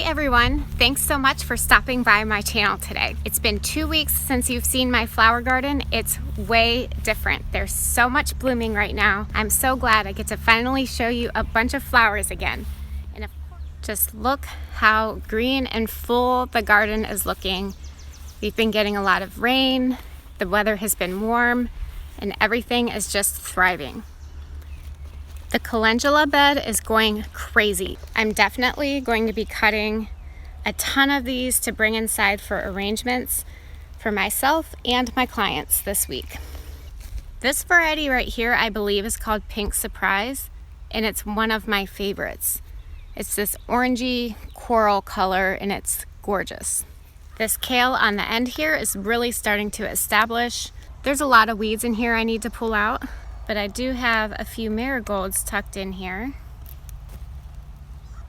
Hey everyone, thanks so much for stopping by my channel today. It's been 2 weeks since you've seen my flower garden. It's way different. There's so much blooming right now. I'm so glad I get to finally show you a bunch of flowers again. And just look how green and full the garden is looking. We've been getting a lot of rain, the weather has been warm, and everything is just thriving. The calendula bed is going crazy. I'm definitely going to be cutting a ton of these to bring inside for arrangements for myself and my clients this week. This variety right here, I believe, is called Pink Surprise, and it's one of my favorites. It's this orangey coral color, and it's gorgeous. This kale on the end here is really starting to establish. There's a lot of weeds in here I need to pull out, but I do have a few marigolds tucked in here.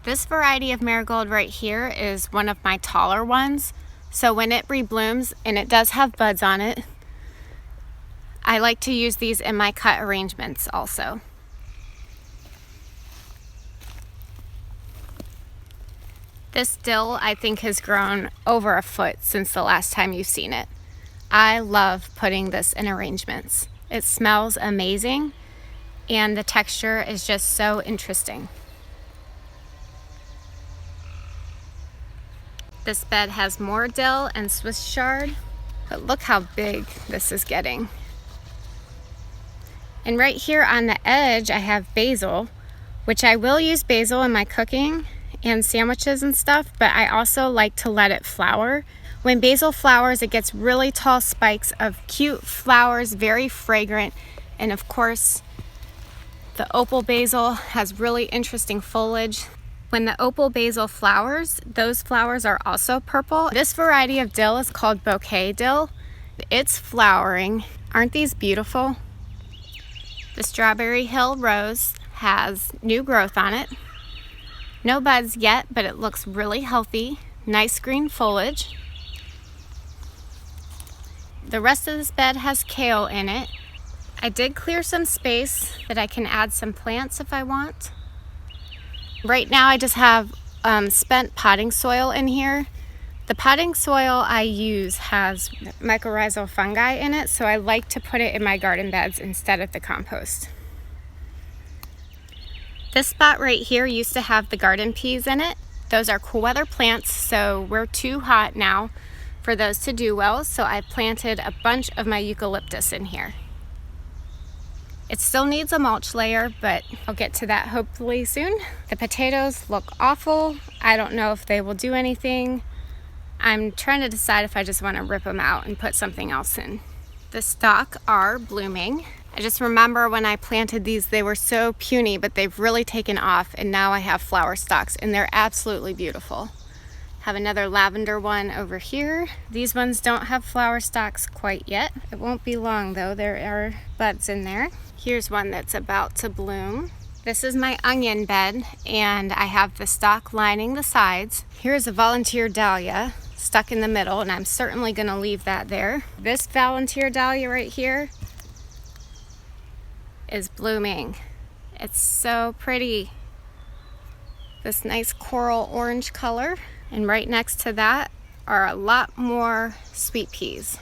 This variety of marigold right here is one of my taller ones. So when it reblooms, and it does have buds on it, I like to use these in my cut arrangements also. This dill, I think, has grown over a foot since the last time you've seen it. I love putting this in arrangements. It smells amazing, and the texture is just so interesting. This bed has more dill and Swiss chard, but look how big this is getting. And right here on the edge, I have basil, which I will use basil in my cooking and sandwiches and stuff, but I also like to let it flower. When basil flowers, it gets really tall spikes of cute flowers, very fragrant, and of course, the opal basil has really interesting foliage. When the opal basil flowers, those flowers are also purple. This variety of dill is called bouquet dill. It's flowering. Aren't these beautiful? The Strawberry Hill Rose has new growth on it. No buds yet, but it looks really healthy. Nice green foliage. The rest of this bed has kale in it. I did clear some space that I can add some plants if I want. Right now I just have spent potting soil in here. The potting soil I use has mycorrhizal fungi in it, so I like to put it in my garden beds instead of the compost. This spot right here used to have the garden peas in it. Those are cool weather plants, so we're too hot now for those to do well, so I planted a bunch of my eucalyptus in here. It still needs a mulch layer, but I'll get to that hopefully soon. The potatoes look awful. I don't know if they will do anything. I'm trying to decide if I just want to rip them out and put something else in. The stalk are blooming. I just remember when I planted these, they were so puny, but they've really taken off, and now I have flower stalks, and they're absolutely beautiful. Have another lavender one over here. These ones don't have flower stalks quite yet. It won't be long though. There are buds in there. Here's one that's about to bloom. This is my onion bed, and I have the stalk lining the sides. Here's a volunteer dahlia stuck in the middle, and I'm certainly gonna leave that there. This volunteer dahlia right here is blooming. It's so pretty. This nice coral orange color. And right next to that are a lot more sweet peas.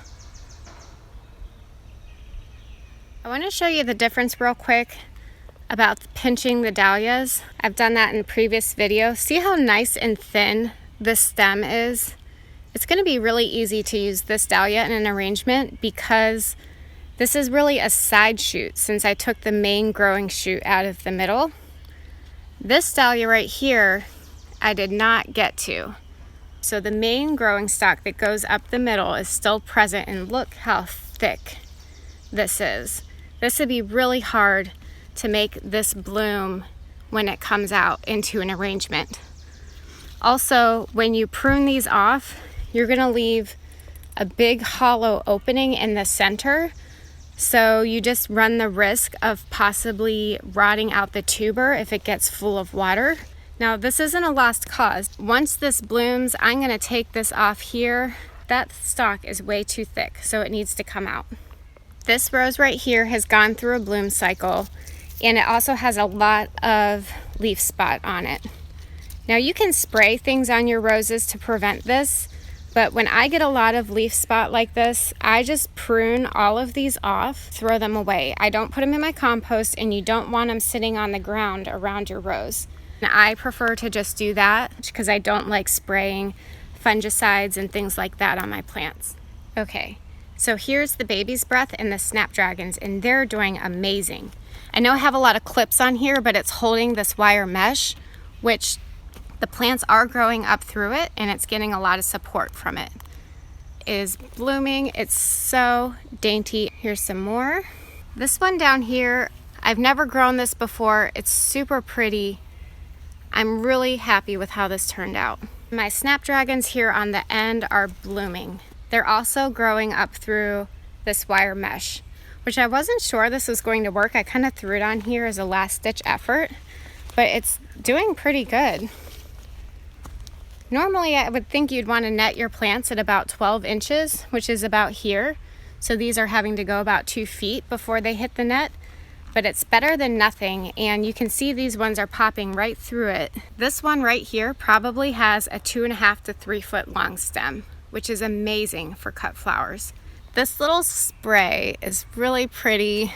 I want to show you the difference real quick about pinching the dahlias. I've done that in a previous video. See how nice and thin this stem is? It's going to be really easy to use this dahlia in an arrangement because this is really a side shoot since I took the main growing shoot out of the middle. This dahlia right here, I did not get to. So the main growing stalk that goes up the middle is still present, and look how thick this is. This would be really hard to make this bloom when it comes out into an arrangement. Also, when you prune these off, you're gonna leave a big hollow opening in the center. So you just run the risk of possibly rotting out the tuber if it gets full of water. Now, this isn't a lost cause. Once this blooms, I'm gonna take this off here. That stalk is way too thick, so it needs to come out. This rose right here has gone through a bloom cycle, and it also has a lot of leaf spot on it. Now you can spray things on your roses to prevent this, but when I get a lot of leaf spot like this, I just prune all of these off, throw them away. I don't put them in my compost, and you don't want them sitting on the ground around your rose. And I prefer to just do that because I don't like spraying fungicides and things like that on my plants. Okay, so here's the baby's breath and the snapdragons, and they're doing amazing. I know I have a lot of clips on here, but it's holding this wire mesh, which the plants are growing up through it, and it's getting a lot of support from it. It is blooming. It's so dainty. Here's some more. This one down here, I've never grown this before. It's super pretty. I'm really happy with how this turned out. My snapdragons here on the end are blooming. They're also growing up through this wire mesh, which I wasn't sure this was going to work. I kind of threw it on here as a last ditch effort, but it's doing pretty good. Normally, I would think you'd want to net your plants at about 12 inches, which is about here. So these are having to go about 2 feet before they hit the net, but it's better than nothing. And you can see these ones are popping right through it. This one right here probably has a 2.5 to 3 foot long stem, which is amazing for cut flowers. This little spray is really pretty.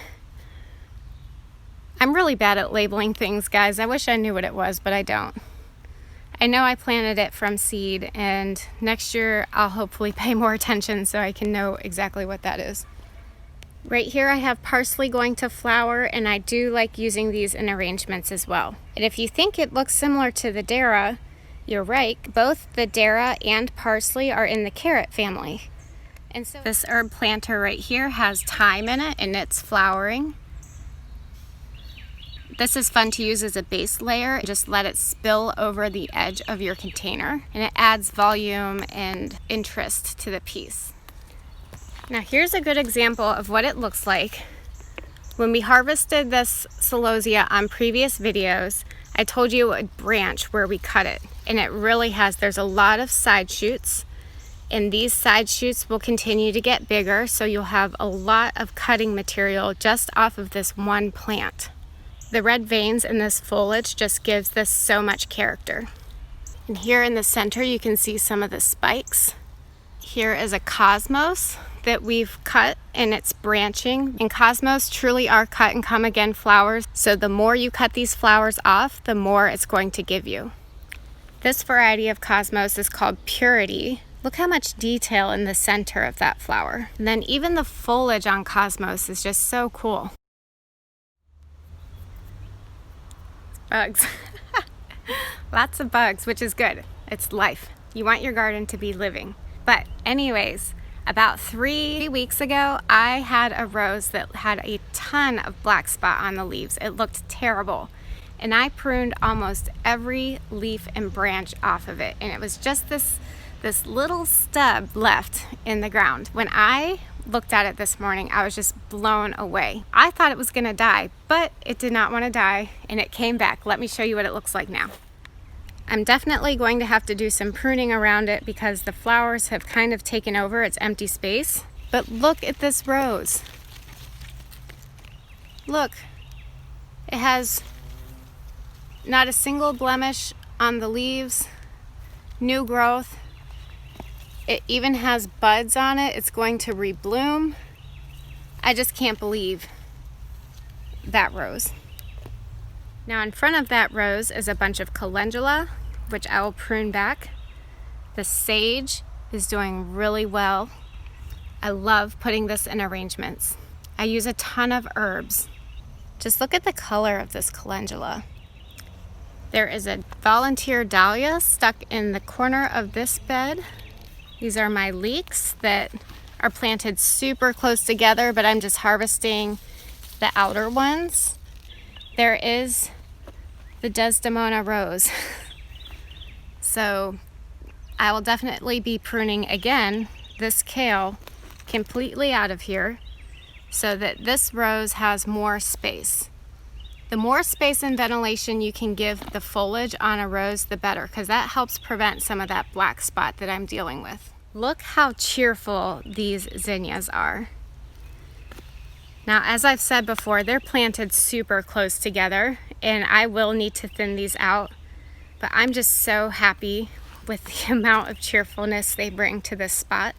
I'm really bad at labeling things, guys. I wish I knew what it was, but I don't. I know I planted it from seed, and next year I'll hopefully pay more attention so I can know exactly what that is. Right here I have parsley going to flower, and I do like using these in arrangements as well. And if you think it looks similar to the Dara, you're right. Both the Dara and parsley are in the carrot family. And so this herb planter right here has thyme in it, and it's flowering. This is fun to use as a base layer. Just let it spill over the edge of your container, and it adds volume and interest to the piece. Now here's a good example of what it looks like. When we harvested this Celosia on previous videos, I told you it would branch where we cut it, and it really has. There's a lot of side shoots, and these side shoots will continue to get bigger, so you'll have a lot of cutting material just off of this one plant. The red veins in this foliage just gives this so much character. And here in the center you can see some of the spikes. Here is a cosmos that we've cut, and it's branching. And cosmos truly are cut and come again flowers, so the more you cut these flowers off, the more it's going to give you. This variety of cosmos is called Purity. Look how much detail in the center of that flower. And then even the foliage on cosmos is just so cool. Bugs. Lots of bugs, which is good. It's life. You want your garden to be living. But anyways, about 3 weeks ago, I had a rose that had a ton of black spot on the leaves. It looked terrible. And I pruned almost every leaf and branch off of it. And it was just this little stub left in the ground. When I looked at it this morning, I was just blown away. I thought it was gonna die, but it did not want to die, and it came back. Let me show you what it looks like now. I'm definitely going to have to do some pruning around it because the flowers have kind of taken over its empty space. But look at this rose. Look, it has not a single blemish on the leaves, new growth. It even has buds on it. It's going to rebloom. I just can't believe that rose. Now in front of that rose is a bunch of calendula, which I will prune back. The sage is doing really well. I love putting this in arrangements. I use a ton of herbs. Just look at the color of this calendula. There is a volunteer dahlia stuck in the corner of this bed. These are my leeks that are planted super close together, but I'm just harvesting the outer ones. There is the Desdemona rose. So I will definitely be pruning again this kale completely out of here so that this rose has more space. The more space and ventilation you can give the foliage on a rose, the better, because that helps prevent some of that black spot that I'm dealing with. Look how cheerful these zinnias are. Now, as I've said before, they're planted super close together, and I will need to thin these out. but I'm just so happy with the amount of cheerfulness they bring to this spot.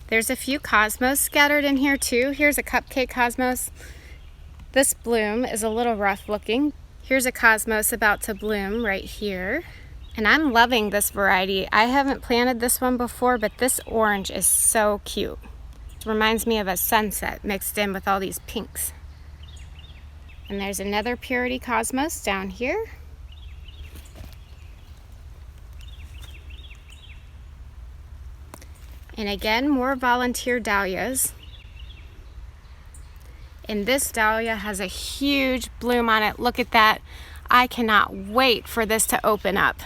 There's a few cosmos scattered in here too. Here's a cupcake cosmos. This bloom is a little rough looking. Here's a cosmos about to bloom right here. And I'm loving this variety. I haven't planted this one before, but this orange is so cute. It reminds me of a sunset mixed in with all these pinks. And there's another purity cosmos down here. And again, more volunteer dahlias. And this dahlia has a huge bloom on it. Look at that. I cannot wait for this to open up.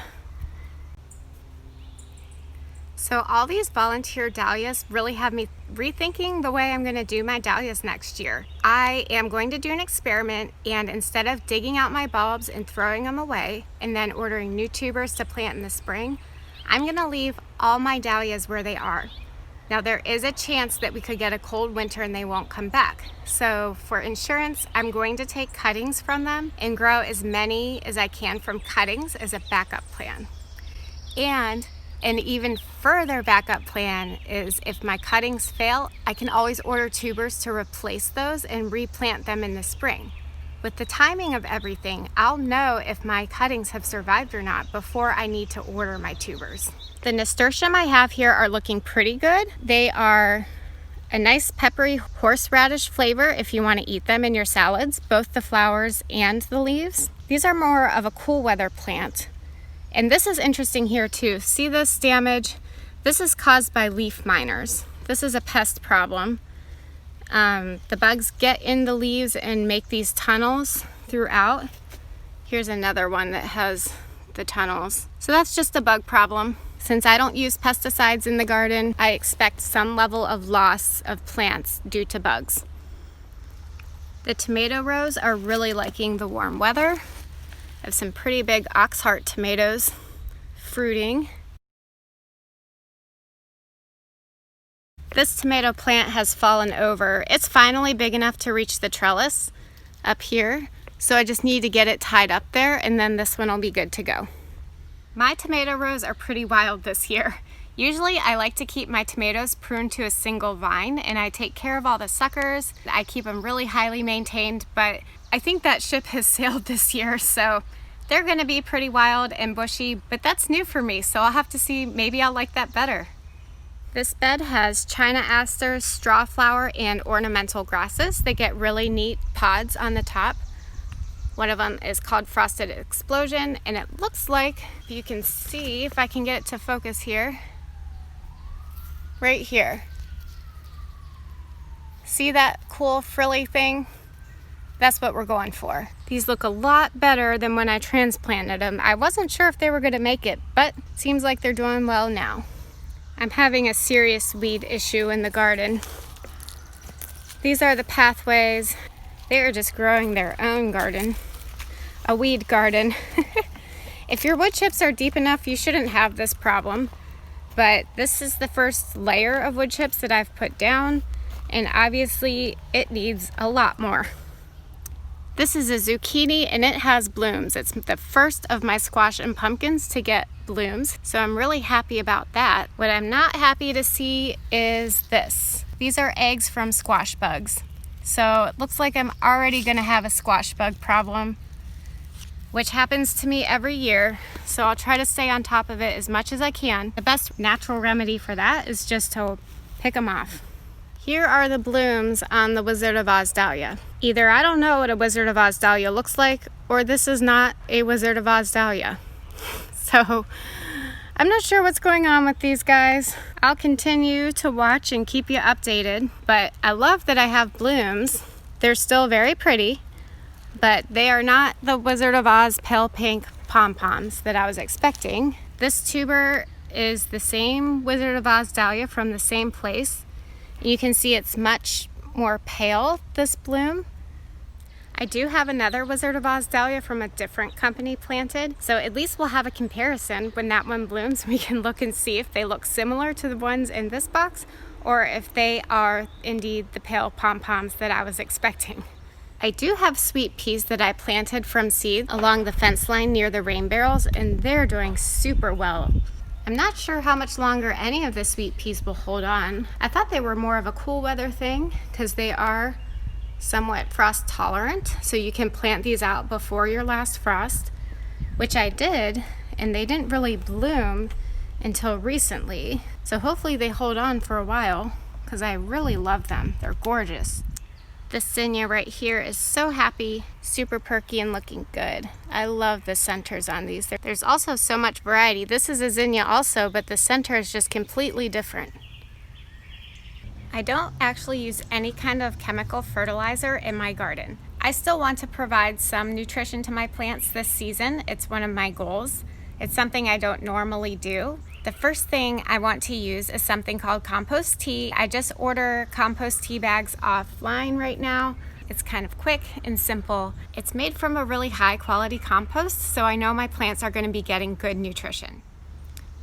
So all these volunteer dahlias really have me rethinking the way I'm going to do my dahlias next year. I am going to do an experiment, and instead of digging out my bulbs and throwing them away and then ordering new tubers to plant in the spring, I'm going to leave all my dahlias where they are. Now there is a chance that we could get a cold winter and they won't come back. So for insurance, I'm going to take cuttings from them and grow as many as I can from cuttings as a backup plan. And an even further backup plan is if my cuttings fail, I can always order tubers to replace those and replant them in the spring. With the timing of everything, I'll know if my cuttings have survived or not before I need to order my tubers. The nasturtium I have here are looking pretty good. They are a nice peppery horseradish flavor if you want to eat them in your salads, both the flowers and the leaves. These are more of a cool weather plant. And this is interesting here too. See this damage? This is caused by leaf miners. This is a pest problem. The bugs get in the leaves and make these tunnels throughout. Here's another one that has the tunnels. So that's just a bug problem. Since I don't use pesticides in the garden, I expect some level of loss of plants due to bugs. The tomato rows are really liking the warm weather. I have some pretty big oxheart tomatoes fruiting. This tomato plant has fallen over. It's finally big enough to reach the trellis up here, so I just need to get it tied up there, and then this one will be good to go. My tomato rows are pretty wild this year. Usually I like to keep my tomatoes pruned to a single vine, and I take care of all the suckers. I keep them really highly maintained, but I think that ship has sailed this year, so they're gonna be pretty wild and bushy, but that's new for me, so I'll have to see, maybe I'll like that better. This bed has China asters, strawflower, and ornamental grasses. They get really neat pods on the top. One of them is called Frosted Explosion, and it looks like, if you can see, if I can get it to focus here, right here. See that cool frilly thing? That's what we're going for. These look a lot better than when I transplanted them. I wasn't sure if they were gonna make it, but seems like they're doing well now. I'm having a serious weed issue in the garden. These are the pathways. They are just growing their own garden, a weed garden. If your wood chips are deep enough, you shouldn't have this problem. But this is the first layer of wood chips that I've put down, and obviously it needs a lot more. This is a zucchini and it has blooms. It's the first of my squash and pumpkins to get blooms, so I'm really happy about that. What I'm not happy to see is this. These are eggs from squash bugs. So it looks like I'm already gonna have a squash bug problem, which happens to me every year, so I'll try to stay on top of it as much as I can. The best natural remedy for that is just to pick them off. Here are the blooms on the Wizard of Oz dahlia. Either I don't know what a Wizard of Oz dahlia looks like, or this is not a Wizard of Oz dahlia. So I'm not sure what's going on with these guys. I'll continue to watch and keep you updated, but I love that I have blooms. They're still very pretty, but they are not the Wizard of Oz pale pink pom-poms that I was expecting. This tuber is the same Wizard of Oz dahlia from the same place. You can see it's much more pale, this bloom. I do have another Wizard of Oz dahlia from a different company planted, so at least we'll have a comparison. When that one blooms, we can look and see if they look similar to the ones in this box, or if they are indeed the pale pom-poms that I was expecting. I do have sweet peas that I planted from seed along the fence line near the rain barrels, and they're doing super well. I'm not sure how much longer any of the sweet peas will hold on. I thought they were more of a cool weather thing because they are somewhat frost tolerant, so you can plant these out before your last frost, which I did, and they didn't really bloom until recently. So hopefully they hold on for a while because I really love them. They're gorgeous. This zinnia right here is so happy, super perky and looking good. I love the centers on these. There's also so much variety. This is a zinnia also, but the center is just completely different. I don't actually use any kind of chemical fertilizer in my garden. I still want to provide some nutrition to my plants this season. It's one of my goals. It's something I don't normally do. The first thing I want to use is something called compost tea. I just order compost tea bags offline right now. It's kind of quick and simple. It's made from a really high quality compost, so I know my plants are going to be getting good nutrition.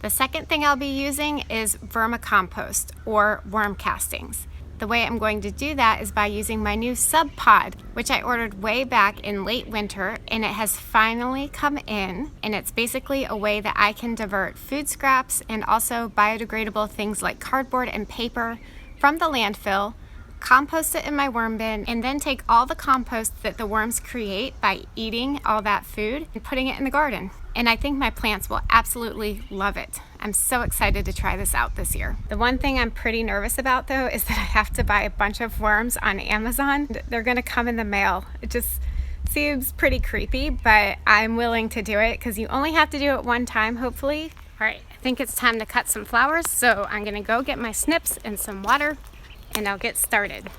The second thing I'll be using is vermicompost or worm castings. The way I'm going to do that is by using my new sub pod, which I ordered way back in late winter, and it has finally come in, and it's basically a way that I can divert food scraps and also biodegradable things like cardboard and paper from the landfill, compost it in my worm bin, and then take all the compost that the worms create by eating all that food and putting it in the garden. And I think my plants will absolutely love it. I'm so excited to try this out this year. The one thing I'm pretty nervous about though is that I have to buy a bunch of worms on Amazon. They're gonna come in the mail. It just seems pretty creepy, but I'm willing to do it because you only have to do it one time, hopefully. All right, I think it's time to cut some flowers, so I'm gonna go get my snips and some water, and I'll get started.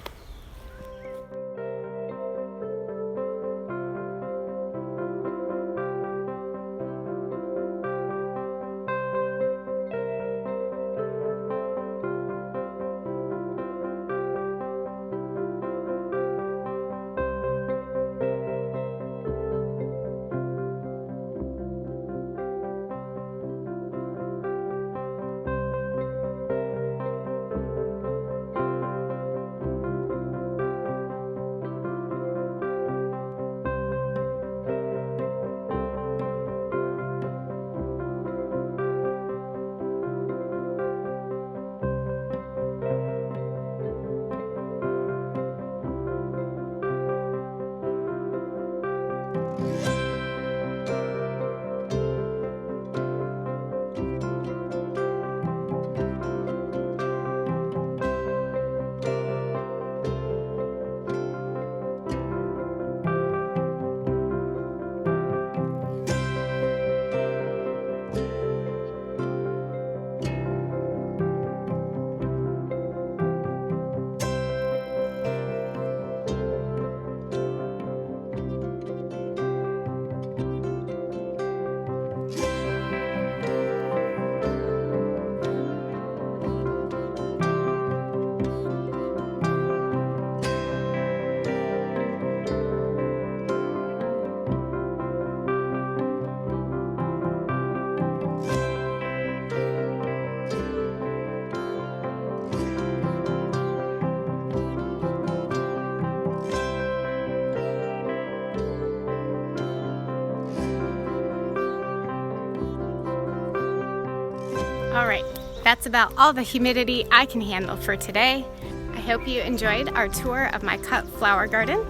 All right, that's about all the humidity I can handle for today. I hope you enjoyed our tour of my cut flower garden.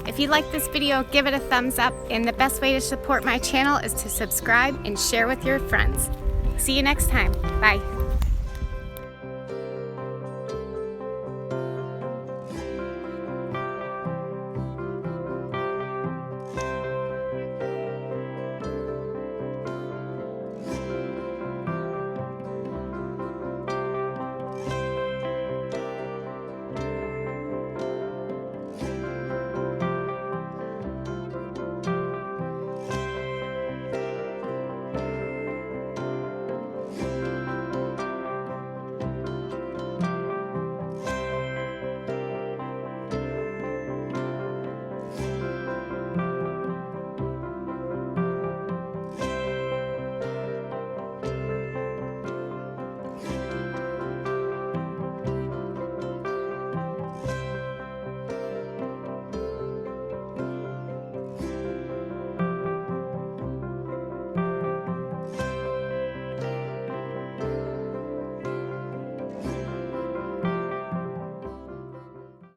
If you like this video, give it a thumbs up, and the best way to support my channel is to subscribe and share with your friends. See you next time. Bye.